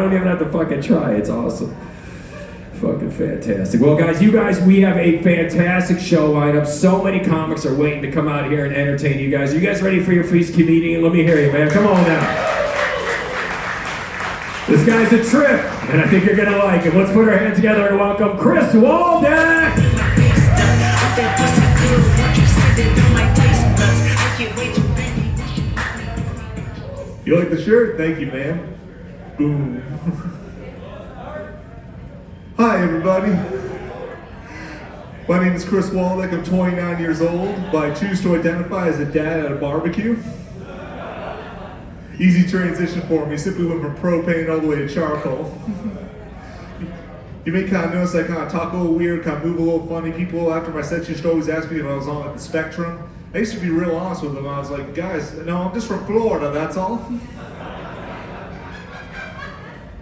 don't even have to fucking try. It's awesome. Fucking fantastic. Well, guys, we have a fantastic show lined up. So many comics are waiting to come out here and entertain you guys. Are you guys ready for your first comedian? Let me hear you, man. Come on now. This guy's a trip, and I think you're gonna like him. Let's put our hands together and welcome Chris Waldeck. You like the shirt? Thank you, man. Boom. Hi, everybody. My name is Chris Waldeck. I'm 29 years old, but I choose to identify as a dad at a barbecue. Easy transition for me. Simply went from propane all the way to charcoal. You may kind of notice I kind of talk a little weird, kind of move a little funny. People after my set used to always ask me if I was on the spectrum. I used to be real honest with them. I was like, guys, no, I'm just from Florida, that's all.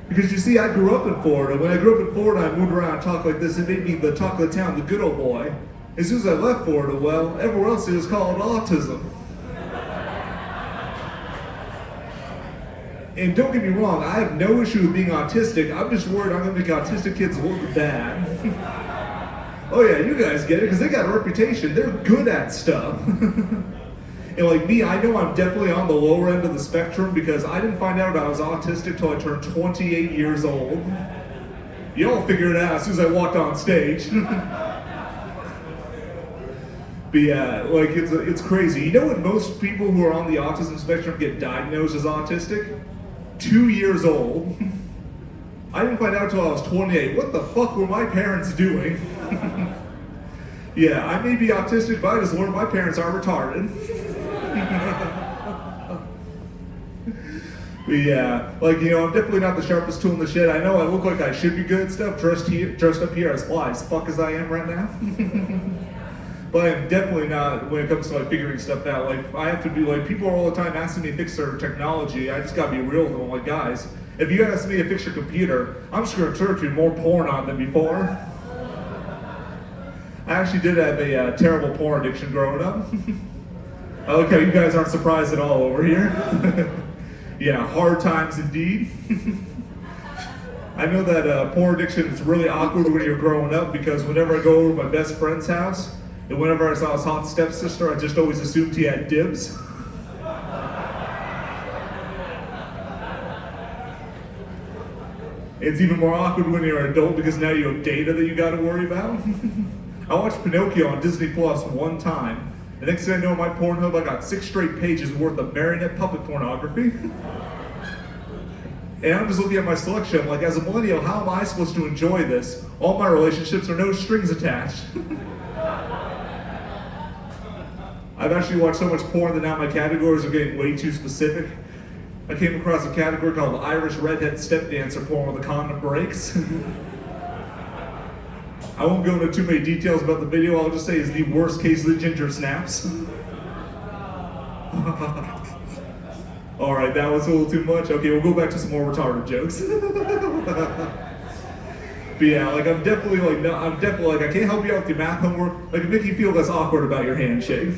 Because you see, I grew up in Florida. When I grew up in Florida, I moved around and talked like this. It made me the talk of the town, the good old boy. As soon as I left Florida, well, everywhere else it was called autism. And don't get me wrong, I have no issue with being autistic. I'm just worried I'm gonna make autistic kids look bad. Oh yeah, you guys get it, because they got a reputation. They're good at stuff. And like me, I know I'm definitely on the lower end of the spectrum because I didn't find out I was autistic till I turned 28 years old. Y'all figured it out as soon as I walked on stage. But yeah, like it's crazy. You know what most people who are on the autism spectrum get diagnosed as autistic? 2 years old. I didn't find out till I was 28. What the fuck were my parents doing? Yeah, I may be autistic, but I just learned my parents are retarded. But yeah, like, you know, I'm definitely not the sharpest tool in the shed. I know I look like I should be good at stuff, dressed up here as fly as fuck as I am right now. But I am definitely not when it comes to like figuring stuff out. Like, I have to be like, people are all the time asking me to fix their technology. I just gotta be real with them. I'm like, guys, if you ask me to fix your computer, I'm just gonna search you more porn on than before. I actually did have a terrible porn addiction growing up. I like how you guys aren't surprised at all over here. Yeah, hard times indeed. I know that porn addiction is really awkward when you're growing up because whenever I go over to my best friend's house, and whenever I saw his hot stepsister, I just always assumed he had dibs. It's even more awkward when you're an adult because now you have data that you gotta worry about. I watched Pinocchio on Disney Plus one time. The next thing I know, my Pornhub, I got 6 straight pages worth of marionette puppet pornography. And I'm just looking at my selection, like, as a millennial, how am I supposed to enjoy this? All my relationships are no strings attached. I've actually watched so much porn that now my categories are getting way too specific. I came across a category called Irish Redhead Step Dancer porn where the condom breaks. I won't go into too many details about the video, I'll just say it's the worst case of the ginger snaps. Alright, that was a little too much. Okay, we'll go back to some more retarded jokes. But yeah, like I'm definitely like I can't help you out with your math homework. Like it make you feel less awkward about your handshake.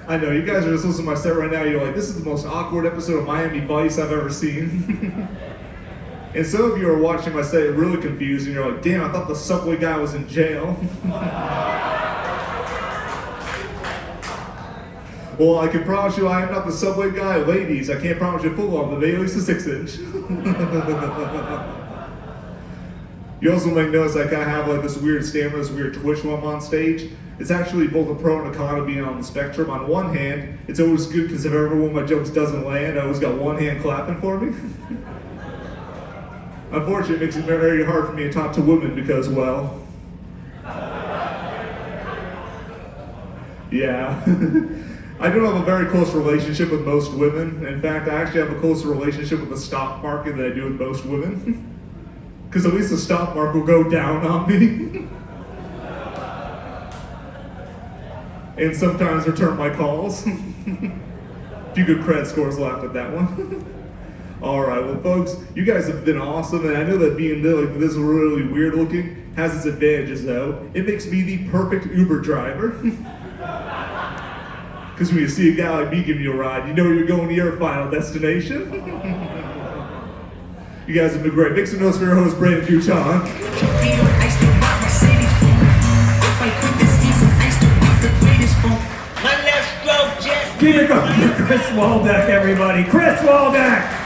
I know, you guys are just listening to my set right now, you're like, this is the most awkward episode of Miami Vice I've ever seen. And some of you are watching my set really confused and you're like, damn, I thought the subway guy was in jail. Well, I can promise you I am not the subway guy. Ladies, I can't promise you full on, but at least a 6-inch. You also might notice I kind of have like this weird stammer, this weird twitch when I'm on stage. It's actually both a pro and a con of being on the spectrum. On one hand, it's always good because if ever one of my jokes doesn't land, I always got one hand clapping for me. Unfortunately, it makes it very hard for me to talk to women because, well, yeah. I don't have a very close relationship with most women. In fact, I actually have a closer relationship with the stock market than I do with most women. Because at least the stock market will go down on me. And sometimes return my calls. A few good credit scores left at that one. Alright, well folks, you guys have been awesome, and I know that being like this really weird looking has its advantages though. It makes me the perfect Uber driver. Because when you see a guy like me giving you a ride, you know you're going to your final destination. You guys have been great. Make some notes for your host, Brandon Duchan. Get it going for Chris Waldeck, everybody. Chris Waldeck!